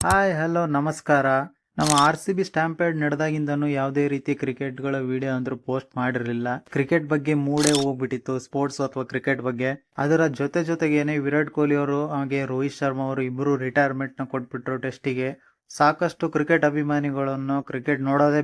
Hi hello ನಮಸ್ಕಾರ. ನಮ್ಮ RCB stampede ನಡೆದಾಗಿಂದನೂ ಯಾವುದೇ ರೀತಿ ಕ್ರಿಕೆಟ್ಗಳ ವಿಡಿಯೋ ಅಂದ್ರೂ ಪೋಸ್ಟ್ ಮಾಡಿರಲಿಲ್ಲ. ಕ್ರಿಕೆಟ್ ಬಗ್ಗೆ ಮೂಡೇ ಹೋಗ್ಬಿಟ್ಟಿತ್ತು, ಸ್ಪೋರ್ಟ್ಸ್ ಅಥವಾ ಕ್ರಿಕೆಟ್ ಬಗ್ಗೆ. ಅದರ ಜೊತೆಗೇನೆ ವಿರಾಟ್ ಕೊಹ್ಲಿ ಅವರು ಹಾಗೆ ರೋಹಿತ್ ಶರ್ಮಾ ಅವರು ಇಬ್ಬರು ರಿಟೈರ್ಮೆಂಟ್ನ ಕೊಟ್ಬಿಟ್ರು ಟೆಸ್ಟಿಗೆ. ಸಾಕಷ್ಟು ಕ್ರಿಕೆಟ್ ಅಭಿಮಾನಿಗಳನ್ನು ಕ್ರಿಕೆಟ್ ನೋಡೋದೇ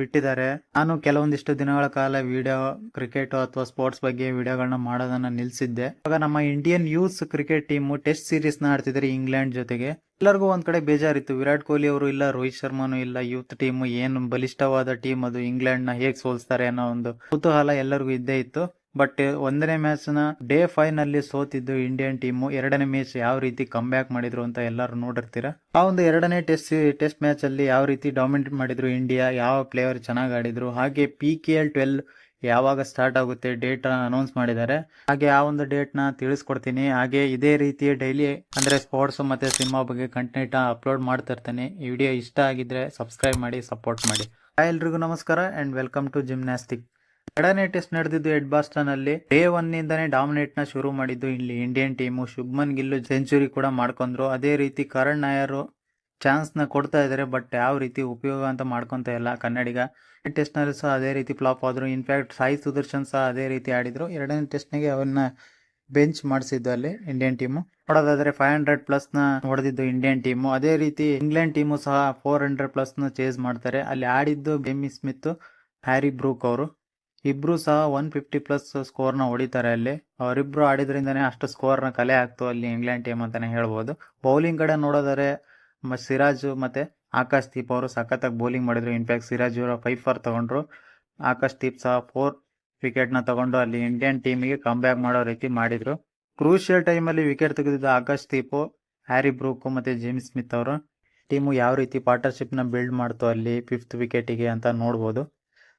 ಬಿಟ್ಟಿದ್ದಾರೆ. ನಾನು ಕೆಲವೊಂದಿಷ್ಟು ದಿನಗಳ ಕಾಲ ವಿಡಿಯೋ ಕ್ರಿಕೆಟ್ ಅಥವಾ ಸ್ಪೋರ್ಟ್ಸ್ ಬಗ್ಗೆ ವಿಡಿಯೋಗಳನ್ನ ಮಾಡೋದನ್ನ ನಿಲ್ಸಿದ್ದೆ. ಇವಾಗ ನಮ್ಮ Indian youth cricket team test series ನ ಆಡ್ತಿದ್ದಾರೆ ಇಂಗ್ಲೆಂಡ್ ಜೊತೆಗೆ. ಎಲ್ಲರಿಗೂ ಒಂದ್ ಕಡೆ ಬೇಜಾರಿತ್ತು, ವಿರಾಟ್ ಕೊಹ್ಲಿ ಅವರು ಇಲ್ಲ, ರೋಹಿತ್ ಶರ್ಮಾನು ಇಲ್ಲ, ಯೂತ್ ಟೀಮ್ ಏನು ಬಲಿಷ್ಠವಾದ ಟೀಮ್ ಅದು, ಇಂಗ್ಲೆಂಡ್ ನ ಹೇಗ್ ಸೋಲ್ಸ್ತಾರೆ ಅನ್ನೋ ಒಂದು ಕುತೂಹಲ ಎಲ್ಲರಿಗೂ ಇದ್ದೇ ಇತ್ತು. ಬಟ್ ಒಂದನೇ ಮ್ಯಾಚ್ ನ ಡೇ 5 ನಲ್ಲಿ ಸೋತಿದ್ದು ಇಂಡಿಯನ್ ಟೀಮ್. ಎರಡನೇ ಮ್ಯಾಚ್ ಯಾವ ರೀತಿ ಕಮ್ ಬ್ಯಾಕ್ ಮಾಡಿದ್ರು ಅಂತ ಎಲ್ಲರೂ ನೋಡಿರ್ತೀರಾ. ಆ ಒಂದು ಎರಡನೇ ಟೆಸ್ಟ್ ಮ್ಯಾಚ್ ಅಲ್ಲಿ ಯಾವ ರೀತಿ ಡಾಮಿನೇಟ್ ಮಾಡಿದ್ರು ಇಂಡಿಯಾ, ಯಾವ ಪ್ಲೇಯರ್ ಚೆನ್ನಾಗಿ ಆಡಿದ್ರು, ಹಾಗೆ PKL 12 ಯಾವಾಗ ಸ್ಟಾರ್ಟ್ ಆಗುತ್ತೆ ಡೇಟ್ ಅನೌನ್ಸ್ ಮಾಡಿದ್ದಾರೆ. ಹಾಗೆ ಆ ಒಂದು ಡೇಟ್ ನ ತಿಳಿಸ್ಕೊಡ್ತೀನಿ. ಹಾಗೆ ಇದೇ ರೀತಿ ಡೈಲಿ ಅಂದ್ರೆ ಸ್ಪೋರ್ಟ್ಸ್ ಮತ್ತೆ ಸಿನಿಮಾ ಬಗ್ಗೆ ಕಂಟೆಂಟ್ ಅಪ್ಲೋಡ್ ಮಾಡ್ತಾ ಇರ್ತೀನಿ. ಈ ವಿಡಿಯೋ ಇಷ್ಟ ಆಗಿದ್ರೆ ಸಬ್ಸ್ಕ್ರೈಬ್ ಮಾಡಿ, ಸಪೋರ್ಟ್ ಮಾಡಿ. ಎಲ್ರಿಗೂ ನಮಸ್ಕಾರ ಅಂಡ್ ವೆಲ್ಕಮ್ ಟು ಜಿಮ್ನಾಸ್ಟಿಕ್. ಎರಡನೇ ಟೆಸ್ಟ್ ನಡೆದಿದ್ದು ಎಡ್ ಬಾಸ್ಟನ್ ಅಲ್ಲಿ. ಡೇ 1 ನಿಂದಾನೇ ಡಾಮಿನೇಟ್ ನ ಶುರು ಮಾಡಿದ್ದು ಇಲ್ಲಿ Indian team. Shubman Gill century ಕೂಡ ಮಾಡ್ಕೊಂಡ್ರು. ಅದೇ ರೀತಿ ಕರಣ್ ನಾಯರ್ ಚಾನ್ಸ್ ನ ಕೊಡ್ತಾ ಇದಾರೆ, ಬಟ್ ಯಾವ ರೀತಿ ಉಪಯೋಗ ಅಂತ ಮಾಡ್ಕೊಂತ ಇಲ್ಲ ಕನ್ನಡಿಗ. ಟೆಸ್ಟ್ ನಲ್ಲಿ ಸಹ ಅದೇ ರೀತಿ ಫ್ಲಾಪ್ ಆದ್ರು. ಇನ್ಫ್ಯಾಕ್ಟ್ ಸಾಯಿ ಸುದರ್ಶನ್ ಸಹ ಅದೇ ರೀತಿ ಆಡಿದ್ರು. ಎರಡನೇ ಟೆಸ್ಟ್ ನಾಗೆ ಅವನ್ನ ಬೆಂಚ್ ಮಾಡಿಸಿದ್ದು ಅಲ್ಲಿ ಇಂಡಿಯನ್ ಟೀಮು. ನೋಡೋದಾದ್ರೆ 500+ ನ ಹೊಡೆದಿದ್ದು ಇಂಡಿಯನ್ ಟೀಮು. ಅದೇ ರೀತಿ ಇಂಗ್ಲೆಂಡ್ ಟೀಮು ಸಹ 400+ ನ ಚೇಸ್ ಮಾಡ್ತಾರೆ. ಅಲ್ಲಿ ಆಡಿದ್ದು ಜೇಮಿ ಸ್ಮಿತ್, ಹ್ಯಾರಿ ಬ್ರೂಕ್ ಅವರು. ಇಬ್ರು ಸಹ 150+ ಸ್ಕೋರ್ ನ ಹೊಡಿತಾರೆ ಅಲ್ಲಿ. ಅವರಿಬ್ರು ಆಡಿದ್ರಿಂದಾನೇ ಅಷ್ಟು ಸ್ಕೋರ್ ನ ಕಲೆ ಆಗ್ತು ಅಲ್ಲಿ ಇಂಗ್ಲೆಂಡ್ ಟೀಮ್ ಅಂತಾನೆ ಹೇಳ್ಬೋದು. ಬೌಲಿಂಗ್ ಕಡೆ ನೋಡೋದಾದ್ರೆ ಸಿರಾಜ್ ಮತ್ತೆ ಆಕಾಶ್ ದೀಪ್ ಅವರು ಸಖತ್ತಾಗಿ ಬೌಲಿಂಗ್ ಮಾಡಿದ್ರು. ಇನ್ಫ್ಯಾಕ್ಟ್ ಸಿರಾಜ್ ಅವರು 5 ಫಾರ್ ತಗೊಂಡ್ರು. ಆಕಾಶ್ ದೀಪ್ ಸಹ 4 ವಿಕೆಟ್ ನ ತಗೊಂಡು ಅಲ್ಲಿ ಇಂಡಿಯನ್ ಟೀಮಿಗೆ ಕಮ್ ಬ್ಯಾಕ್ ಮಾಡೋ ರೀತಿ ಮಾಡಿದ್ರು. ಕ್ರೂಷಿಯಲ್ ಟೈಮ್ ಅಲ್ಲಿ ವಿಕೆಟ್ ತೆಗೆದಿದ್ದ ಆಕಾಶ್ ದೀಪ್, ಹ್ಯಾರಿ ಬ್ರೂಕ್ ಮತ್ತೆ ಜೇಮ್ಸ್ ಸ್ಮಿತ್ ಅವರು. ಟೀಮು ಯಾವ ರೀತಿ ಪಾರ್ಟ್ನರ್ಶಿಪ್ ನ ಬಿಲ್ಡ್ ಮಾಡ್ತು ಅಲ್ಲಿ 5th ವಿಕೆಟಿಗೆ ಅಂತ ನೋಡ್ಬೋದು.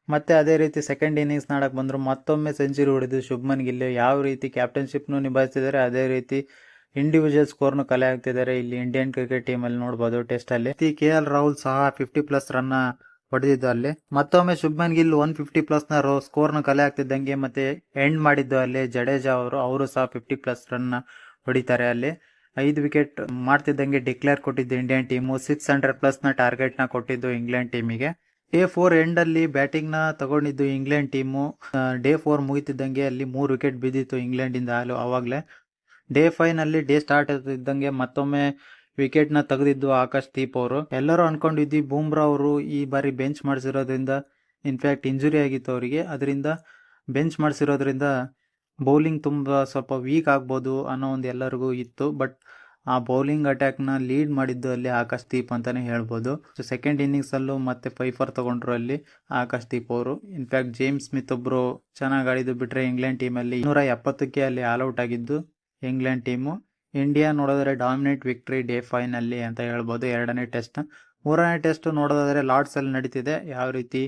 ಮತ್ತೆ ಅದೇ ರೀತಿ ಸೆಕೆಂಡ್ ಇನ್ನಿಂಗ್ಸ್ ನಾಡಕ್ ಬಂದ್ರು. ಮತ್ತೊಮ್ಮೆ ಸೆಂಚುರಿ ಹೊಡೆದು ಶುಭ್ಮನ್ ಗಿಲ್ ಯಾವ ರೀತಿ ಕ್ಯಾಪ್ಟನ್ಶಿಪ್ ನು ನಿಭಾಯಿಸ್ತಿದ್ದಾರೆ, ಅದೇ ರೀತಿ ಇಂಡಿವಿಜುವಲ್ ಸ್ಕೋರ್ ನು ಕಲೆ ಆಗ್ತಿದ್ದಾರೆ ಇಲ್ಲಿ ಇಂಡಿಯನ್ ಕ್ರಿಕೆಟ್ ಟೀಮ್ ಅಲ್ಲಿ ನೋಡಬಹುದು. ಟೆಸ್ಟ್ ಅಲ್ಲಿ KL ರಾಹುಲ್ ಸಹ 50+ ರನ್ ಹೊಡೆದಿದ್ದು ಅಲ್ಲಿ. ಮತ್ತೊಮ್ಮೆ ಶುಭ್ಮನ್ ಗಿಲ್ 150+ ನ ಸ್ಕೋರ್ ನ ಕಲೆ ಆಗ್ತಿದ್ದಂಗೆ ಮತ್ತೆ ಎಂಡ್ ಮಾಡಿದ್ದು ಅಲ್ಲಿ ಜಡೇಜಾ ಅವರು ಸಹ 50+ ರನ್ ಹೊಡಿತಾರೆ ಅಲ್ಲಿ. 5 ವಿಕೆಟ್ ಮಾಡ್ತಿದ್ದಂಗೆ ಡಿಕ್ಲೇರ್ ಕೊಟ್ಟಿದ್ದು ಇಂಡಿಯನ್ ಟೀಮು. 600+ ನ ಟಾರ್ಗೆಟ್ ನ ಕೊಟ್ಟಿದ್ದು ಇಂಗ್ಲೆಂಡ್ ಟೀಮಿಗೆ. ಡೇ 4 ಎಂಡ್ ಅಲ್ಲಿ ಬ್ಯಾಟಿಂಗ್ ನ ತಗೊಂಡಿದ್ದು ಇಂಗ್ಲೆಂಡ್ ಟೀಮು. ಡೇ 4 ಮುಗಿತಿದ್ದಂಗೆ ಅಲ್ಲಿ 3 ವಿಕೆಟ್ ಬಿದ್ದಿತ್ತು ಇಂಗ್ಲೆಂಡ್ ಇಂದ ಅವಾಗ್ಲೇ. ಡೇ 5 ನಲ್ಲಿ ಡೇ ಸ್ಟಾರ್ಟ್ ಇದ್ದಂಗೆ ಮತ್ತೊಮ್ಮೆ ವಿಕೆಟ್ ನ ತೆಗೆದಿದ್ದು ಆಕಾಶ್ ದೀಪ್ ಅವರು. ಎಲ್ಲರೂ ಅನ್ಕೊಂಡಿದ್ವಿ ಬೂಮ್ರಾ ಅವರು ಈ ಬಾರಿ ಬೆಂಚ್ ಮಾಡಿಸಿರೋದ್ರಿಂದ, ಇನ್ಫ್ಯಾಕ್ಟ್ ಇಂಜುರಿ ಆಗಿತ್ತು ಅವರಿಗೆ, ಅದರಿಂದ ಬೆಂಚ್ ಮಾಡಿಸಿರೋದ್ರಿಂದ ಬೌಲಿಂಗ್ ತುಂಬಾ ಸ್ವಲ್ಪ ವೀಕ್ ಆಗ್ಬೋದು ಅನ್ನೋ ಒಂದು ಎಲ್ಲರಿಗೂ ಇತ್ತು. ಬಟ್ ಆ ಬೌಲಿಂಗ್ ಅಟ್ಯಾಕ್ ನ ಲೀಡ್ ಮಾಡಿದ್ದು ಅಲ್ಲಿ ಆಕಾಶ್ ದೀಪ್ ಅಂತಾನೆ ಹೇಳ್ಬೋದು. ಸೆಕೆಂಡ್ ಇನ್ನಿಂಗ್ಸ್ ಅಲ್ಲೂ ಮತ್ತೆ 5 ಫಾರ್ ತಗೊಂಡ್ರು ಅಲ್ಲಿ ಆಕಾಶ್ ದೀಪ್ ಅವರು. ಇನ್ಫ್ಯಾಕ್ಟ್ ಜೇಮ್ಸ್ ಸ್ಮಿತ್ ಒಬ್ರು ಚೆನ್ನಾಗಿ ಆಡಿದ್ದು ಬಿಟ್ರೆ ಇಂಗ್ಲೆಂಡ್ ಟೀಮ್ ಅಲ್ಲಿ 270ಕ್ಕೆ ಅಲ್ಲಿ ಆಲ್ ಔಟ್ ಆಗಿದ್ದು ಇಂಗ್ಲೆಂಡ್ ಟೀಮು. ಇಂಡಿಯಾ ನೋಡಿದ್ರೆ ಡಾಮಿನೇಟ್ ವಿಕ್ಟರಿ ಡೇ 5 ನಲ್ಲಿ ಅಂತ ಹೇಳ್ಬೋದು ಎರಡನೇ ಟೆಸ್ಟ್. ಮೂರನೇ ಟೆಸ್ಟ್ ನೋಡೋದಾದ್ರೆ ಲಾರ್ಡ್ಸ್ ಅಲ್ಲಿ ನಡೀತಿದೆ. ಯಾವ ರೀತಿ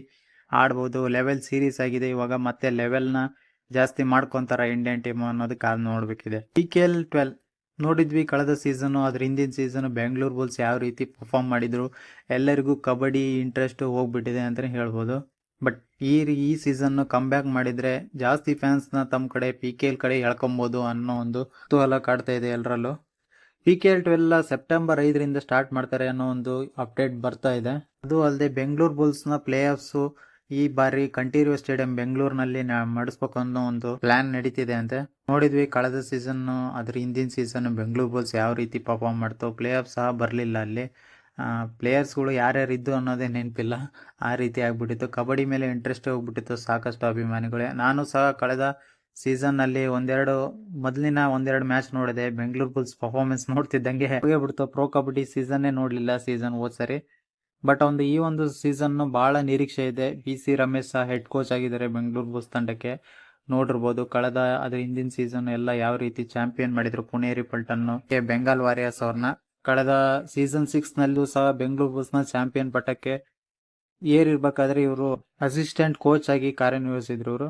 ಆಡ್ಬೋದು, ಲೆವೆಲ್ ಸೀರೀಸ್ ಆಗಿದೆ ಇವಾಗ, ಮತ್ತೆ ಲೆವೆಲ್ ನ ಜಾಸ್ತಿ ಮಾಡ್ಕೊಂತಾರ ಇಂಡಿಯನ್ ಟೀಮ್ ಅನ್ನೋದು ಕಾದ್ ನೋಡ್ಬೇಕಿದೆ. PKL 12 ನೋಡಿದ್ವಿ ಕಳೆದ ಸೀಸನ್, ಅದ್ರ ಹಿಂದಿನ ಸೀಸನ್ ಬೆಂಗಳೂರು ಬುಲ್ಸ್ ಯಾವ ರೀತಿ ಪರ್ಫಾರ್ಮ್ ಮಾಡಿದ್ರು. ಎಲ್ಲರಿಗೂ ಕಬಡ್ಡಿ ಇಂಟ್ರೆಸ್ಟ್ ಹೋಗ್ಬಿಟ್ಟಿದೆ ಅಂತಾನೆ ಹೇಳ್ಬೋದು. ಬಟ್ ಈ ಸೀಸನ್ ಕಮ್ ಬ್ಯಾಕ್ ಮಾಡಿದ್ರೆ ಜಾಸ್ತಿ ಫ್ಯಾನ್ಸ್ ನ ತಮ್ಮ ಕಡೆ PKL ಕಡೆ ಎಳ್ಕೊಬಹುದು ಅನ್ನೋ ಒಂದು ಕುತೂಹಲ ಕಾಡ್ತಾ ಇದೆ ಎಲ್ಲರಲ್ಲೂ. PKL 12 ಸೆಪ್ಟೆಂಬರ್ 5ರಿಂದ ಸ್ಟಾರ್ಟ್ ಮಾಡ್ತಾರೆ ಅನ್ನೋ ಒಂದು ಅಪ್ಡೇಟ್ ಬರ್ತಾ ಇದೆ. ಅದು ಅಲ್ಲದೆ ಬೆಂಗಳೂರು ಬುಲ್ಸ್ ನ ಪ್ಲೇ ಆಫ್ಸ್ ಈ ಬಾರಿ ಕಂಠೀರವ ಸ್ಟೇಡಿಯಂ ಬೆಂಗಳೂರಿನಲ್ಲಿ ಮಾಡಿಸ್ಬೇಕು ಅನ್ನೋ ಒಂದು ಪ್ಲಾನ್ ನಡೀತಿದೆ ಅಂತೆ. ನೋಡಿದ್ವಿ ಕಳೆದ ಸೀಸನ್, ಅದ್ರ ಹಿಂದಿನ ಸೀಸನ್ ಬೆಂಗಳೂರು ಬುಲ್ಸ್ ಯಾವ ರೀತಿ ಪರ್ಫಾರ್ಮ್ ಮಾಡ್ತು. ಪ್ಲೇ ಆಫ್ ಸಹ ಬರಲಿಲ್ಲ ಅಲ್ಲಿ. ಪ್ಲೇಯರ್ಸ್ಗಳು ಯಾರ್ಯಾರು ಇದ್ದು ಅನ್ನೋದೇ ನೆನಪಿಲ್ಲ, ಆ ರೀತಿ ಆಗ್ಬಿಟ್ಟಿತ್ತು. ಕಬಡ್ಡಿ ಮೇಲೆ ಇಂಟ್ರೆಸ್ಟ್ ಹೋಗ್ಬಿಟ್ಟಿತ್ತು ಸಾಕಷ್ಟು ಅಭಿಮಾನಿಗಳೇ. ನಾನು ಸಹ ಕಳೆದ ಸೀಸನ್ ನಲ್ಲಿ ಮೊದಲಿನ ಒಂದೆರಡು ಮ್ಯಾಚ್ ನೋಡಿದೆ. ಬೆಂಗಳೂರು ಬುಲ್ಸ್ ಪರ್ಫಾರ್ಮೆನ್ಸ್ ನೋಡ್ತಿದ್ದಂಗೆ ಹೋಗ್ಬಿಡ್ತು. ಪ್ರೋ ಕಬಡ್ಡಿ ಸೀಸನ್ನೇ ನೋಡ್ಲಿಲ್ಲ ಸೀಸನ್ ಹೋದ್ ಸರಿ. ಬಟ್ ಈ ಒಂದು ಸೀಸನ್ ಬಹಳ ನಿರೀಕ್ಷೆ ಇದೆ. BC ರಮೇಶ್ ಸಹ ಹೆಡ್ ಕೋಚ್ ಆಗಿದ್ದಾರೆ ಬೆಂಗಳೂರು ಬುಲ್ಸ್ ತಂಡಕ್ಕೆ. ನೋಡಿರ್ಬೋದು ಕಳೆದ ಅದ್ರ ಹಿಂದಿನ ಸೀಸನ್ ಎಲ್ಲ ಯಾವ ರೀತಿ ಚಾಂಪಿಯನ್ ಮಾಡಿದ್ರು ಪುಣೇರಿ ಪಲ್ಟನ್ ಬೆಂಗಾಲ್ ವಾರಿಯರ್ಸ್ ಅವ್ರನ್ನ. ಕಳೆದ ಸೀಸನ್ 6 ನಲ್ಲೂ ಸಹ ಬೆಂಗಳೂರು ಬುಲ್ಸ್ ನ ಚಾಂಪಿಯನ್ ಪಟ್ಟಕ್ಕೆ ಏರಿರ್ಬೇಕಾದ್ರೆ ಇವರು ಅಸಿಸ್ಟೆಂಟ್ ಕೋಚ್ ಆಗಿ ಕಾರ್ಯನಿರ್ವಹಿಸಿದ್ರು ಇವರು.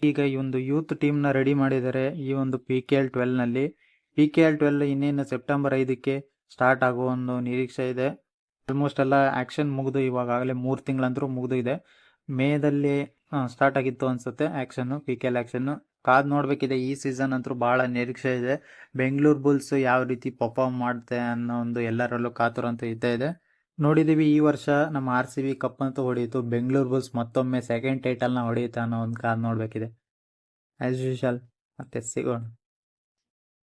ಈಗ ಈ ಒಂದು ಯೂತ್ ಟೀಮ್ ನ ರೆಡಿ ಮಾಡಿದ್ದಾರೆ ಈ ಒಂದು PKL 12 ನಲ್ಲಿ. PKL 12 ಇನ್ನೇನು ಸೆಪ್ಟೆಂಬರ್ 5ಕ್ಕೆ ಸ್ಟಾರ್ಟ್ ಆಗುವ ಒಂದು ನಿರೀಕ್ಷೆ ಇದೆ. ಆಲ್ಮೋಸ್ಟ್ ಎಲ್ಲ ಆಕ್ಷನ್ ಮುಗಿದು ಇವಾಗಲೇ 3 ತಿಂಗಳಂತರೂ ಮುಗಿದು ಇದೆ. ಮೇದಲ್ಲಿ ಸ್ಟಾರ್ಟ್ ಆಗಿತ್ತು ಅನ್ಸುತ್ತೆ ಆಕ್ಷನ್, PKL ಆಕ್ಷನ್. ಕಾದ್ ನೋಡ್ಬೇಕಿದೆ. ಈ ಸೀಸನ್ ಅಂತೂ ಬಹಳ ನಿರೀಕ್ಷೆ ಇದೆ. ಬೆಂಗಳೂರು ಬುಲ್ಸ್ ಯಾವ ರೀತಿ ಪರ್ಫಾರ್ಮ್ ಮಾಡುತ್ತೆ ಅನ್ನೋ ಒಂದು ಎಲ್ಲರಲ್ಲೂ ಕಾತುರ ಅಂತೂ ಇದ್ದೇ ಇದೆ. ನೋಡಿದೀವಿ ಈ ವರ್ಷ ನಮ್ಮ RCB ಕಪ್ ಅಂತೂ ಹೊಡೆಯಿತು. ಬೆಂಗಳೂರು ಬುಲ್ಸ್ ಮತ್ತೊಮ್ಮೆ ಸೆಕೆಂಡ್ ಟೈಟಲ್ನ ಹೊಡೆಯುತ್ತೆ ಅನ್ನೋ ಒಂದು ಕಾದ್ ನೋಡ್ಬೇಕಿದೆ. ಆಸ್ ಯೂಶುವಲ್ ಮತ್ತೆ ಸಿಗೋಣ.